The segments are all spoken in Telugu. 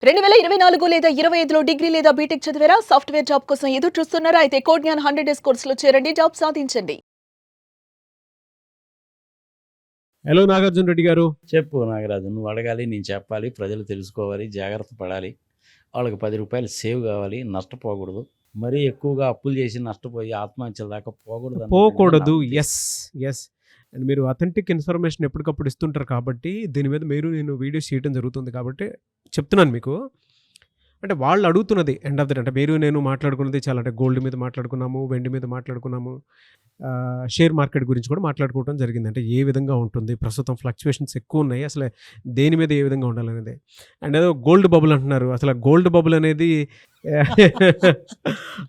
2024 లేదా 25లో డిగ్రీ లేదా బీటెక్ చదివారా? సాఫ్ట్‌వేర్ జాబ్ కోసం ఎదురు చూస్తున్నారా? అయితే కోడ్‌జ్ఞాన్ 100 డేస్ కోర్సులో చేరండి. జాబ్ సాధించండి. హలో నాగార్జున రెడ్డి గారు. చెప్పు నాగరాజు, నువ్వు అడగాలి, నేను చెప్పాలి, ప్రజలు తెలుసుకోవాలి, జాగ్రత్త పడాలి. వాళ్ళకి ₹10 సేవ్ కావాలి, నష్టపోకూడదు. మరీ ఎక్కువగా అప్పులు చేసి నష్టపోయి ఆత్మహత్యల దాకా పోకూడదు పోకూడదు. ఎస్. అండ్ మీరు అథెంటిక్ ఇన్ఫర్మేషన్ ఎప్పటికప్పుడు ఇస్తుంటారు కాబట్టి దీని మీద నేను వీడియోస్ చేయడం జరుగుతుంది కాబట్టి చెప్తున్నాను మీకు. అంటే వాళ్ళు అడుగుతున్నది ఎండ్ ఆఫ్ ది డే అంటే నేను మాట్లాడుకున్నది చాలా అంటే గోల్డ్ మీద మాట్లాడుకున్నాము, వెండి మీద మాట్లాడుకున్నాము, షేర్ మార్కెట్ గురించి కూడా మాట్లాడుకోవడం జరిగింది. అంటే ఏ విధంగా ఉంటుంది, ప్రస్తుతం ఫ్లక్చువేషన్స్ ఎక్కువ ఉన్నాయి, అసలు దేని మీద ఏ విధంగా ఉండాలనేది. అండ్ ఏదో గోల్డ్ బబుల్ అంటున్నారు. అసలు గోల్డ్ బబుల్ అనేది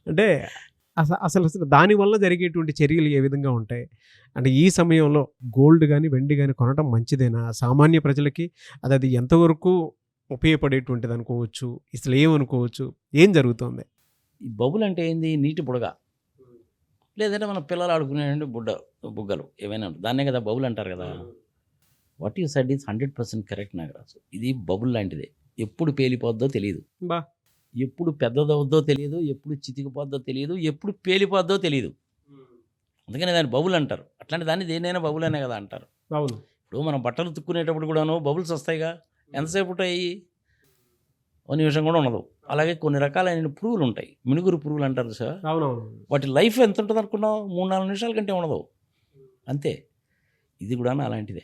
అంటే అసలు దానివల్ల జరిగేటువంటి చర్యలు ఏ విధంగా ఉంటాయి? అంటే ఈ సమయంలో గోల్డ్ కానీ వెండి కానీ కొనడం మంచిదేనా? సామాన్య ప్రజలకి అది ఎంతవరకు ఉపయోగపడేటువంటిది అనుకోవచ్చు, అసలు ఏమనుకోవచ్చు, ఏం జరుగుతుంది? ఈ బబుల్ అంటే ఏంది? నీటి బుడగ, లేదంటే మన పిల్లలు ఆడుకునే బుగ్గలు ఏమైనా దాన్నే కదా బబుల్ అంటారు కదా. What you said is 100% correct Nagaraju. ఇది బబుల్ లాంటిదే. ఎప్పుడు పేలిపోద్దో తెలియదు, బా ఎప్పుడు పెద్దదవుద్దో తెలియదు, ఎప్పుడు చితికిపోద్దో తెలియదు, ఎప్పుడు పేలిపోద్దో తెలియదు. అందుకని దాన్ని బబుల్ అంటారు. అట్లాంటి దాన్ని దేన్నైనా బబుల్ అనే కదా అంటారు. అవును. ఇప్పుడు మనం బట్టలు తుక్కునేటప్పుడు కూడాను బబుల్స్ వస్తాయిగా. ఎంతసేపు ఉంటాయి? ఓ నిమిషం కూడా ఉండదు. అలాగే కొన్ని రకాలైన పురుగులు ఉంటాయి, మినుగురు పురుగులు అంటారు సార్. అవునవును. వాటి లైఫ్ ఎంత ఉంటుంది అనుకున్నావు? 3-4 నిమిషాల కంటే ఉండదు, అంతే. ఇది కూడా అలాంటిదే.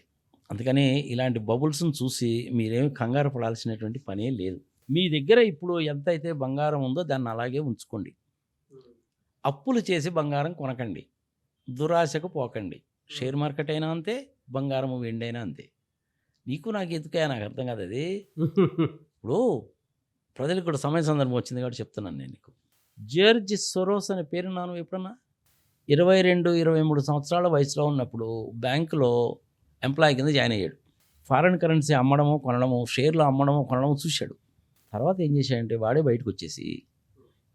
అందుకని ఇలాంటి బబుల్స్ని చూసి మీరేమి కంగారు పడాల్సినటువంటి పనే లేదు. మీ దగ్గర ఇప్పుడు ఎంత అయితే బంగారం ఉందో దాన్ని అలాగే ఉంచుకోండి. అప్పులు చేసి బంగారం కొనకండి, దురాశకు పోకండి. షేర్ మార్కెట్ అయినా అంతే, బంగారం వెండి అయినా అంతే. నీకు నాకు ఎందుకే, నాకు అర్థం కాదు అది. ఇప్పుడు ప్రజలకు కూడా సమయ సందర్భం వచ్చింది కాబట్టి చెప్తున్నాను నేను నీకు. జార్జ్ సోరోస్ అనే పేరు నాను ఎప్పుడన్నా 22-23 సంవత్సరాల వయసులో ఉన్నప్పుడు బ్యాంకులో ఎంప్లాయీ కింద జాయిన్ అయ్యాడు. ఫారిన్ కరెన్సీ అమ్మడము కొనడము, షేర్లు అమ్మడము కొనడము చూశాడు. తర్వాత ఏం చేశాడంటే వాడే బయటకు వచ్చేసి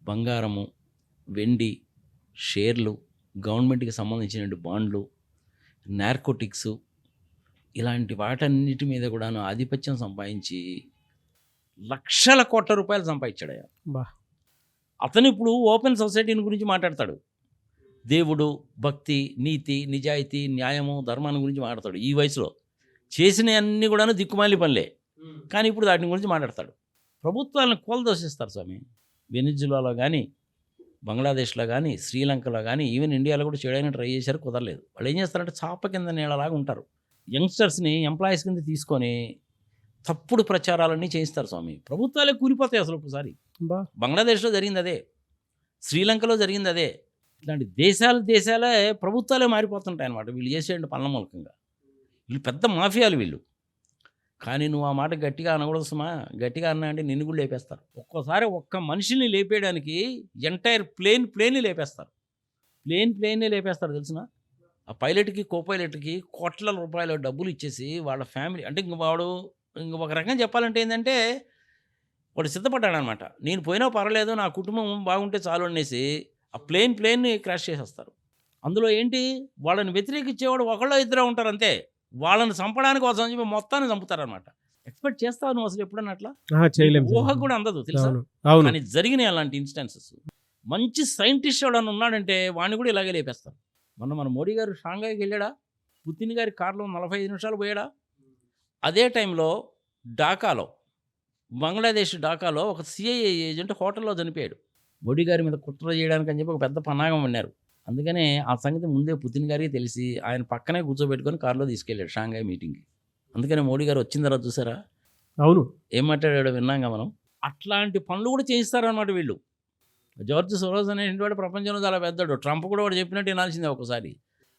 బంగారము, వెండి, షేర్లు, గవర్నమెంట్కి సంబంధించిన బాండ్లు, నార్కోటిక్స్, ఇలాంటి వాటన్నిటి మీద కూడాను ఆధిపత్యం సంపాదించి లక్షల కోట్ల రూపాయలు సంపాదించాడు. బా అతను ఇప్పుడు ఓపెన్ సొసైటీని గురించి మాట్లాడతాడు. దేవుడు, భక్తి, నీతి, నిజాయితీ, న్యాయము, ధర్మాన్ని గురించి మాట్లాడతాడు. ఈ వయసులో చేసిన అన్నీ కూడాను దిక్కుమాలి పనులే, కానీ ఇప్పుడు వాటిని గురించి మాట్లాడతాడు. ప్రభుత్వాలను కూలదోషిస్తారు స్వామి. వెనిజులాలో కానీ, బంగ్లాదేశ్లో కానీ, శ్రీలంకలో కానీ, ఈవెన్ ఇండియాలో కూడా చేయడానికి ట్రై చేశారు, కుదరలేదు. వాళ్ళు ఏం చేస్తారంటే చాప కింద నీళ్ళలాగా ఉంటారు. యంగ్స్టర్స్ని ఎంప్లాయీస్ కింద తీసుకొని తప్పుడు ప్రచారాలన్నీ చేయిస్తారు స్వామి. ప్రభుత్వాలే కూలిపోతాయి అసలు ఒకసారి. బంగ్లాదేశ్లో జరిగింది అదే, శ్రీలంకలో జరిగింది అదే. ఇట్లాంటి దేశాలే ప్రభుత్వాలే మారిపోతుంటాయి అన్నమాట వీళ్ళు చేసే పనుల మూలకంగా. వీళ్ళు పెద్ద మాఫియాలు వీళ్ళు. కానీ నువ్వు ఆ మాట గట్టిగా అనకూడదు సుమా. గట్టిగా అన్నా అంటే నిన్ను కూడా లేపేస్తారు. ఒక్కోసారి ఒక్క మనిషిని లేపేయడానికి ఎంటైర్ ప్లేన్ని లేపేస్తారు. ప్లేన్ని లేపేస్తారు తెలిసిన. ఆ పైలట్కి, కో పైలట్కి కోట్ల రూపాయల డబ్బులు ఇచ్చేసి వాళ్ళ ఫ్యామిలీ అంటే ఇంక ఒక రకంగా చెప్పాలంటే ఏంటంటే వాడు సిద్ధపడ్డాడు అనమాట. నేను పోయినా పర్వాలేదు, నా కుటుంబం బాగుంటే చాలు అనేసి ఆ ప్లేన్ని క్రాష్ చేసేస్తారు. అందులో ఏంటి, వాళ్ళని వ్యతిరేకించేవాడు ఒకళ్ళో ఇద్దరే ఉంటారు అంతే. వాళ్ళని చంపడానికి కోసం చెప్పి మొత్తాన్ని చంపుతారనమాట. ఎక్స్పెక్ట్ చేస్తావు నువ్వు అసలు ఎప్పుడన్నా అట్లా? ఊహకు కూడా అందదు తెలుసా. కానీ జరిగినాయి అలాంటి ఇన్స్టెన్సెస్. మంచి సైంటిస్ట్ ఎవడన్నా ఉన్నాడంటే వాడిని కూడా ఇలాగే లేపేస్తారు. మన మోడీ గారు షాంఘాయికి వెళ్ళాడా? పుతిన్ గారి కారులో 45 నిమిషాలు పోయాడా? అదే టైంలో ఢాకాలో, బంగ్లాదేశ్ ఢాకాలో ఒక సిఐఏ ఏజెంట్ హోటల్లో చనిపోయాడు. మోడీ గారి మీద కుట్ర చేయడానికి అని చెప్పి ఒక పెద్ద పన్నాగం విన్నారు. అందుకనే ఆ సంగతి ముందే పుతిన్ గారికి తెలిసి ఆయన పక్కనే కూర్చోబెట్టుకొని కారులో తీసుకెళ్ళాడు షాంఘాయ్ మీటింగ్కి. అందుకని మోడీ గారు వచ్చిన తర్వాత చూసారా, అవును, ఏం మాట్లాడాడో విన్నాగా మనం. అట్లాంటి పనులు కూడా చేయిస్తారన్నమాట వీళ్ళు. జార్జ్ సోరోస్ అనేటువంటి వాడు ప్రపంచంలో చాలా పెద్దడు. ట్రంప్ కూడా వాడు చెప్పినట్టు వినాల్సిందే ఒకసారి.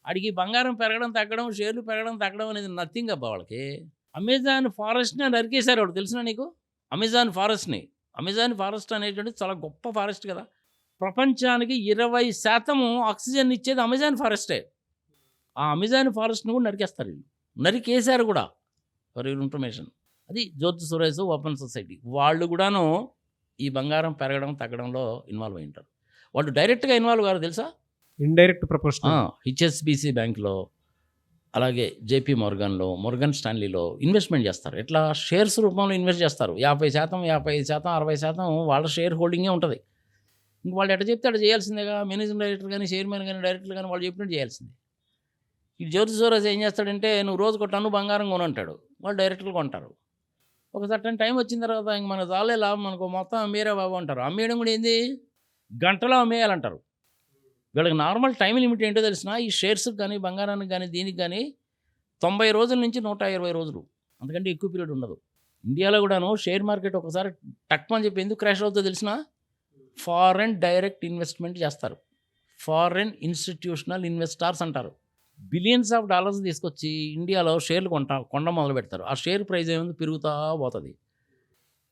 అడిగి బంగారం పెరగడం తగ్గడం, షేర్లు పెరగడం తగ్గడం అనేది నథింగ్ అబ్బా వాళ్ళకి. అమెజాన్ ఫారెస్ట్ని నరికేశారు వాడు, తెలిసిన నీకు? అమెజాన్ ఫారెస్ట్ అనేటువంటి చాలా గొప్ప ఫారెస్ట్ కదా. ప్రపంచానికి 20% ఆక్సిజన్ ఇచ్చేది అమెజాన్ ఫారెస్టే. ఆ అమెజాన్ ఫారెస్ట్ని కూడా నరికేస్తారు వీళ్ళు. నరికేశారు కూడా, ఫర్ యువర్ ఇన్ఫర్మేషన్. అది జార్జ్ సోరోస్ ఓపెన్ సొసైటీ. వాళ్ళు కూడాను ఈ బంగారం పెరగడం తగ్గడంలో ఇన్వాల్వ్ అయి ఉంటారు. వాళ్ళు డైరెక్ట్గా ఇన్వాల్వ్ కాదు తెలుసా, ఇండైరెక్ట్ ప్రపోర్షనల్. హెచ్ఎస్బిసి బ్యాంక్లో అలాగే జేపీ మోర్గన్లో, మోర్గన్ స్టాన్లీలో ఇన్వెస్ట్మెంట్ చేస్తారు. ఎట్లా షేర్స్ రూపంలో ఇన్వెస్ట్ చేస్తారు. 50%, 55%, 60% వాళ్ళ షేర్ హోల్డింగే ఉంటుంది. ఇంక వాళ్ళు ఎట్ట చెప్తే అట్ట చేయాల్సిందేగా. మేనేజింగ్ డైరెక్టర్ కానీ, చైర్మన్ కానీ, డైరెక్టర్ కానీ వాళ్ళు చెప్పినట్టు చేయాల్సిందే. ఈ జ్యోతి సూరజ్ ఏం చేస్తాడంటే, నువ్వు రోజుకు టన్ను బంగారం కొనంటాడు. వాళ్ళు డైరెక్టర్లు కొంటారు. ఒక సర్టన్ టైం వచ్చిన తర్వాత ఇంక మనకు చాలే లాభం, మనకు మొత్తం అమ్మేరా బాబు అంటారు. అమ్మేయడం కూడా ఏంది, గంటలో అమ్మేయాలంటారు. వీళ్ళకి నార్మల్ టైం లిమిట్ ఏంటో తెలిసిన, ఈ షేర్స్కి కానీ, బంగారానికి కానీ, దీనికి కానీ 90 రోజుల నుంచి 120 రోజులు, అంతకంటే ఎక్కువ పీరియడ్ ఉండదు. ఇండియాలో కూడాను షేర్ మార్కెట్ ఒకసారి టక్మని చెప్పి ఎందుకు క్రాష్ అవుతుందో తెలిసిన, ఫారెన్ డైరెక్ట్ ఇన్వెస్ట్మెంట్ చేస్తారు. ఫారెన్ ఇన్స్టిట్యూషనల్ ఇన్వెస్టార్స్ అంటారు. బిలియన్స్ ఆఫ్ డాలర్స్ తీసుకొచ్చి ఇండియాలో షేర్లు కొండ మొదలు పెడతారు. ఆ షేర్ ప్రైస్ ఏముంది, పెరుగుతూ పోతుంది.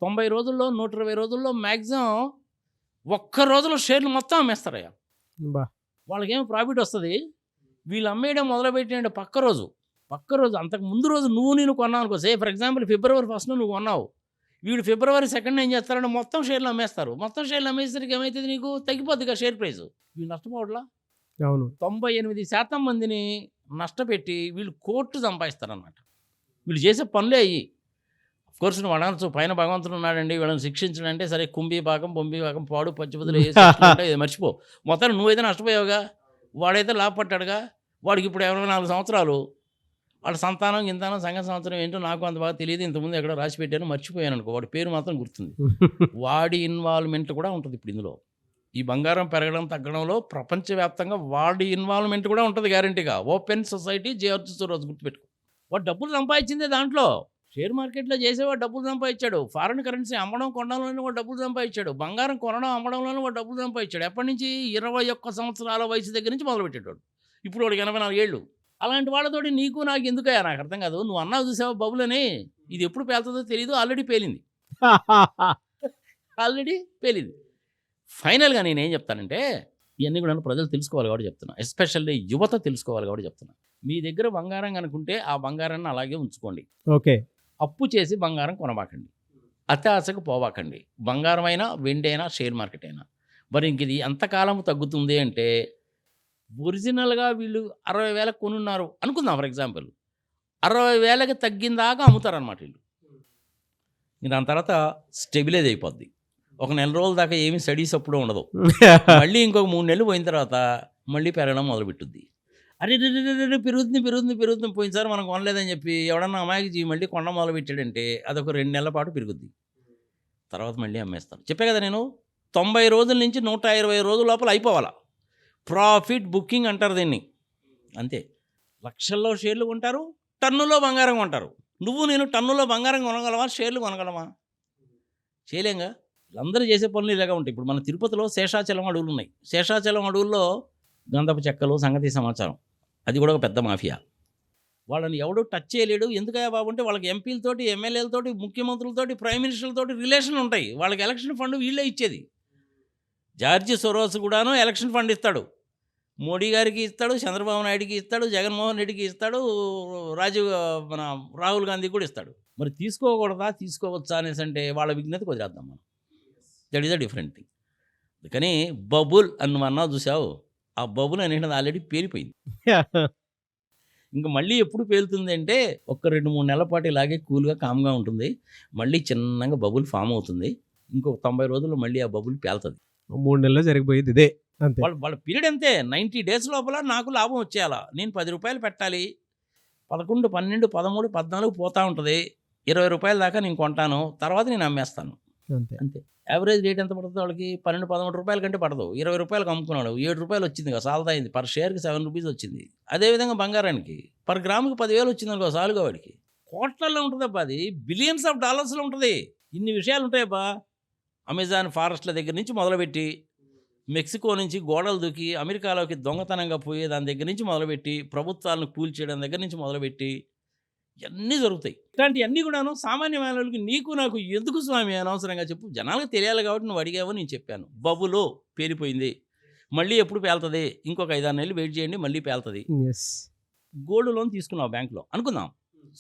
90 రోజుల్లో, 120 రోజుల్లో మ్యాక్సిమం ఒక్క రోజులో షేర్లు మొత్తం అమ్మేస్తారయ్యా. బా వాళ్ళకేం ప్రాఫిట్ వస్తుంది. వీళ్ళు అమ్మేయడం మొదలుపెట్టిన పక్క రోజు అంతకు ముందు రోజు నేను కొన్నావు అనుకో. ఫర్ ఎగ్జాంపుల్ February 1st నువ్వు కొన్నావు, వీడు February 2nd ఏం చేస్తారంటే మొత్తం షేర్లు అమ్మేస్తారు. మొత్తం షేర్లు అమ్మేసరికి ఏమవుతుంది, నీకు తగ్గిపోద్దిగా షేర్ ప్రైస్. వీళ్ళు నష్టపోవట్లా. అవును. 98% మందిని నష్టపెట్టి వీళ్ళు కోర్టు సంపాదిస్తారన్నమాట. వీళ్ళు చేసే పనులే అయ్యి. కోర్స్ నువ్వు అనవచ్చు, పైన భగవంతుడు ఉన్నాడండి వీళ్ళని శిక్షించడం అంటే, సరే కుంభీపాకం పొంబీపాకం పాడు పచ్చిపదులు ఏ శిక్షలు ఉంటాయి, ఇది మర్చిపో. మొత్తం నువ్వైతే నష్టపోయావుగా, వాడైతే లాభపడ్డాడుగా. వాడికి ఇప్పుడు 24 సంవత్సరాలు, వాళ్ళ సంతానం గింతానం సంఘ సంవత్సరం ఏంటో నాకు అంత బాగా తెలియదు. ఇంతకుముందు ఎక్కడో రాసి పెట్టాను, మర్చిపోయాను అనుకో. వాడి పేరు మాత్రం గుర్తుంది. వాడి ఇన్వాల్వ్మెంట్ కూడా ఉంటుంది ఇప్పుడు ఇందులో. ఈ బంగారం పెరగడం తగ్గడంలో ప్రపంచవ్యాప్తంగా వాడి ఇన్వాల్వ్మెంట్ కూడా ఉంటుంది గ్యారంటీగా. ఓపెన్ సొసైటీ జార్జ్ సోరోస్, గుర్తుపెట్టుకో. వాడు డబ్బులు సంపాదించిందే దాంట్లో. షేర్ మార్కెట్లో చేసేవాడు డబ్బులు సంపాదించాడు. ఫారిన్ కరెన్సీ అమ్మడం కొనడంలోనే వాడు డబ్బులు సంపాదించాడు. బంగారం కొనడం అమ్మడంలోనే వాడు డబ్బులు సంపాదించాడు. ఎప్పటి నుంచి, 21 సంవత్సరాల వయసు దగ్గర నుంచి మొదలుపెట్టాడు. ఇప్పుడు వాడికి 84 ఏళ్ళు. అలాంటి వాళ్ళతోటి నీకు నాకు ఎందుకయ్యా, నాకు అర్థం కాదు. నువ్వు అన్నావు చూసావా బబుల్ అని, ఇది ఎప్పుడు పేలుతుందో తెలియదు, ఆల్రెడీ పేలింది. ఫైనల్గా నేనేం చెప్తానంటే, ఇవన్నీ కూడా ప్రజలు తెలుసుకోవాలి కాబట్టి చెప్తున్నా. ఎస్పెషల్లీ యువత తెలుసుకోవాలి కాబట్టి చెప్తున్నా. మీ దగ్గర బంగారం కనుకుంటే ఆ బంగారాన్ని అలాగే ఉంచుకోండి. ఓకే. అప్పు చేసి బంగారం కొనబాకండి. అత్యాశకు పోవాకండి. బంగారం అయినా, వెండి అయినా, షేర్ మార్కెట్ అయినా. మరి ఇంక ఇది ఎంతకాలం తగ్గుతుంది అంటే, ఒరిజినల్గా వీళ్ళు 60,000 కొనున్నారు అనుకుందాం ఫర్ ఎగ్జాంపుల్. 60,000కి తగ్గిందాకా అమ్ముతారనమాట వీళ్ళు. దాని తర్వాత స్టెబిలైజ్ అయిపోద్ది. ఒక నెల రోజుల దాకా ఏమీ స్టడీస్ అప్పుడు ఉండదు. మళ్ళీ ఇంకొక 3 నెలలు పోయిన తర్వాత మళ్ళీ పెరగడం మొదలుపెట్టుద్ది. అరే పెరుగుతుంది. పోయినసారి మనం కొనలేదని చెప్పి ఎవడన్నా అమాయకి మళ్ళీ కొండ మొదలు పెట్టాడంటే అదొక 2 నెలల పాటు పెరుగుద్ది. తర్వాత మళ్ళీ అమ్మేస్తాను. చెప్పే కదా నేను, 90 రోజుల నుంచి 120 రోజుల లోపల అయిపోవాలా. ప్రాఫిట్ బుకింగ్ అంటారు దీన్ని. అంతే. లక్షల్లో షేర్లు కొంటారు, టన్నులో బంగారం కొంటారు. నేను టన్నులో బంగారం కొనగలమా, షేర్లు కొనగలమా? చేయలేంగా. వీళ్ళందరూ చేసే పనులు ఇలాగా ఉంటాయి. ఇప్పుడు మన తిరుపతిలో శేషాచలం అడవులు ఉన్నాయి. శేషాచలం అడవుల్లో గంధపు చెక్కలు, సంగతి సమాచారం, అది కూడా ఒక పెద్ద మాఫియా. వాళ్ళని ఎవడూ టచ్ చేయలేడు. ఎందుకయ్యా బాబు అంటే, వాళ్ళకి ఎంపీలతోటి, ఎమ్మెల్యేలతోటి, ముఖ్యమంత్రులతోటి, ప్రైమ్ మినిస్టర్లతోటి రిలేషన్లు ఉంటాయి. వాళ్ళకి ఎలక్షన్ ఫండ్ వీళ్ళే ఇచ్చేది. జార్జ్ సోరోస్ కూడాను ఎలక్షన్ ఫండ్ ఇస్తాడు. మోడీ గారికి ఇస్తాడు, చంద్రబాబు నాయుడికి ఇస్తాడు, జగన్మోహన్ రెడ్డికి ఇస్తాడు, రాహుల్ గాంధీకి కూడా ఇస్తాడు. మరి తీసుకోకూడదా, తీసుకోవచ్చా అనేసి అంటే వాళ్ళ విజ్ఞత కుదిరేద్దాం మనం. That is a different thing. కానీ బబుల్ అని నువ్వు అన్నావు చూసావు, ఆ బబుల్ అనేది ఆల్రెడీ పేలిపోయింది. ఇంకా మళ్ళీ ఎప్పుడు పేలుతుంది అంటే, ఒక 2-3 నెలల పాటు ఇలాగే కూల్గా కామ్గా ఉంటుంది. మళ్ళీ చిన్నగా బబుల్ ఫామ్ అవుతుంది. ఇంకొక 90 రోజుల్లో మళ్ళీ ఆ బబుల్ పేలుతుంది. 3 నెలల్లో జరిగిపోయింది ఇదే. అంతే. వాళ్ళ పీరియడ్ అంతే. 90 డేస్ లోపల నాకు లాభం వచ్చేయాలా. నేను 10 రూపాయలు పెట్టాలి. 11, 12, 13, 14 పోతూ ఉంటుంది. 20 రూపాయల దాకా నేను కొంటాను, తర్వాత నేను అమ్మేస్తాను. అంతే. యావరేజ్ రేట్ ఎంత పడుతుంది వాళ్ళకి? 12, 13 రూపాయల కంటే పడదు. 20 రూపాయలకు అమ్ముకున్నాడు, 7 రూపాయలు వచ్చింది కదా, సాల్తా అయింది. పర్ షేర్కి 7 రూపీస్ వచ్చింది. అదేవిధంగా బంగారానికి పర్ గ్రాముకి 10,000 వచ్చింది అనుకో, సాలుగా వాడికి. కోట్లలో ఉంటుందబ్బా, అది బిలియన్స్ ఆఫ్ డాలర్స్లో ఉంటుంది. ఇన్ని విషయాలు ఉంటాయబ్బా. అమెజాన్ ఫారెస్ట్ల దగ్గర నుంచి మొదలుపెట్టి, మెక్సికో నుంచి గోడలు దూకి అమెరికాలోకి దొంగతనంగా పోయే దాని దగ్గర నుంచి మొదలుపెట్టి, ప్రభుత్వాలను కూల్చేయడం దగ్గర నుంచి మొదలుపెట్టి ఇవన్నీ జరుగుతాయి. ఇట్లాంటివన్నీ కూడాను సామాన్య మానవులకి నీకు నాకు ఎందుకు స్వామి అనవసరంగా చెప్పు. జనాలకు తెలియాలి కాబట్టి నువ్వు అడిగావు, నేను చెప్పాను. బబులో పేలిపోయింది, మళ్ళీ ఎప్పుడు పేలుతుంది, ఇంకొక 5-6 నెలలు వెయిట్ చేయండి, మళ్ళీ పేలుతుంది. గోల్డ్ లోన్ తీసుకున్నావు బ్యాంకులో అనుకుందాం,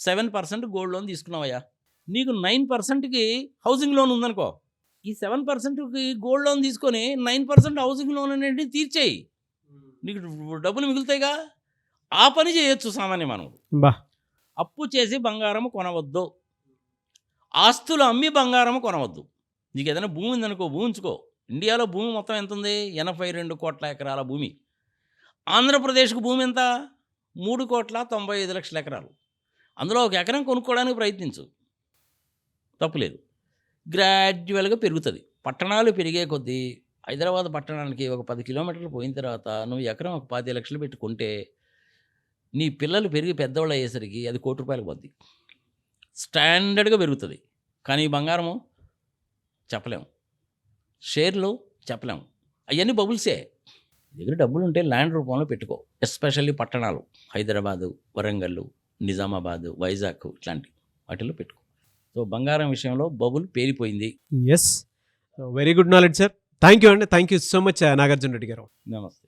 7% గోల్డ్ లోన్ తీసుకున్నావయ్యా. నీకు 9%కి హౌసింగ్ లోన్ ఉందనుకో. ఈ 7%కి గోల్డ్ లోన్ తీసుకొని 9% హౌసింగ్ లోన్ అనేది తీర్చేయి, నీకు డబ్బులు మిగులుతాయిగా. ఆ పని చేయొచ్చు సామాన్య మానవుడు. బా అప్పు చేసి బంగారం కొనవద్దు, ఆస్తులు అమ్మి బంగారం కొనవద్దు. నీకు ఏదైనా భూమి ఉందనుకో, భూమి ఉంచుకో. ఇండియాలో భూమి మొత్తం ఎంత ఉంది? 82 కోట్ల ఎకరాల భూమి. ఆంధ్రప్రదేశ్కు భూమి ఎంత? 3,95,00,000 ఎకరాలు. అందులో ఒక ఎకరం కొనుక్కోవడానికి ప్రయత్నించు, తప్పులేదు. గ్రాడ్యువల్గా పెరుగుతుంది. పట్టణాలు పెరిగే కొద్దీ హైదరాబాద్ పట్టణానికి ఒక 10 కిలోమీటర్లు పోయిన తర్వాత నువ్వు ఎకరం ఒక 25 లక్షలు పెట్టుకుంటే నీ పిల్లలు పెరిగి పెద్దవాళ్ళు అయ్యేసరికి అది ₹1,00,00,000 పోద్ది. స్టాండర్డ్గా పెరుగుతుంది. కానీ ఈ బంగారము చెప్పలేము, షేర్లు చెప్పలేము, అవన్నీ బబుల్సే. దగ్గర డబ్బులు ఉంటే ల్యాండ్ రూపంలో పెట్టుకో. ఎస్పెషల్లీ పట్టణాలు, హైదరాబాదు, వరంగల్, నిజామాబాద్, వైజాగ్ ఇట్లాంటి వాటిల్లో పెట్టుకో. సో బంగారం విషయంలో బబుల్ పేలిపోయింది. Yes, very good knowledge sir. Thank you అండి. Thank you so much Nagarjuna Reddy గారు. నమస్తే.